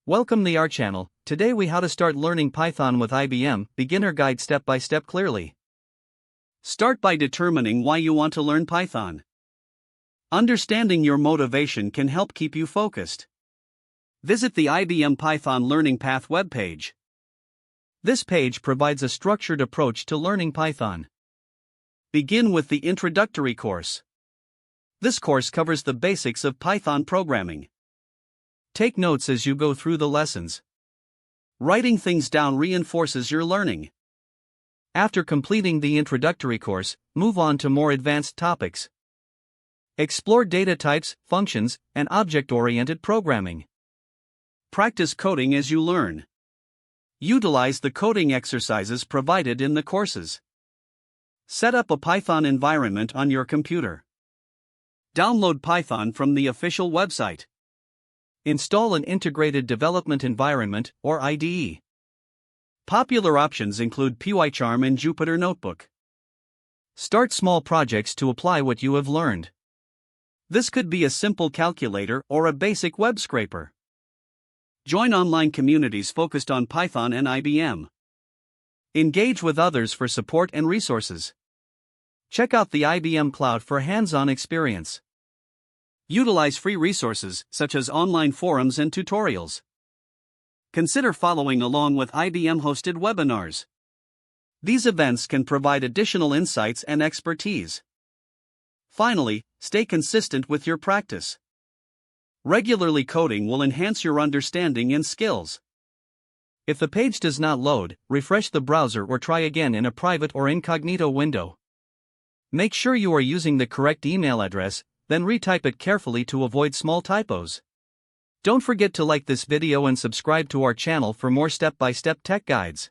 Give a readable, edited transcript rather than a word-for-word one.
Welcome to our channel. Today we how to start learning Python with IBM, beginner guide step by step clearly. Start by determining why you want to learn Python. Understanding your motivation can help keep you focused. Visit the IBM Python Learning Path webpage. This page provides a structured approach to learning Python. Begin with the introductory course. This course covers the basics of Python programming. Take notes as you go through the lessons. Writing things down reinforces your learning. After completing the introductory course, move on to more advanced topics. Explore data types, functions, and object-oriented programming. Practice coding as you learn. Utilize the coding exercises provided in the courses. Set up a Python environment on your computer. Download Python from the official website. Install an integrated development environment, or IDE. Popular options include PyCharm and Jupyter Notebook. Start small projects to apply what you have learned. This could be a simple calculator or a basic web scraper. Join online communities focused on Python and IBM. Engage with others for support and resources. Check out the IBM Cloud for hands-on experience. Utilize free resources, such as online forums and tutorials. Consider following along with IBM-hosted webinars. These events can provide additional insights and expertise. Finally, stay consistent with your practice. Regularly coding will enhance your understanding and skills. If the page does not load, refresh the browser or try again in a private or incognito window. Make sure you are using the correct email address, then retype it carefully to avoid small typos. Don't forget to like this video and subscribe to our channel for more step-by-step tech guides.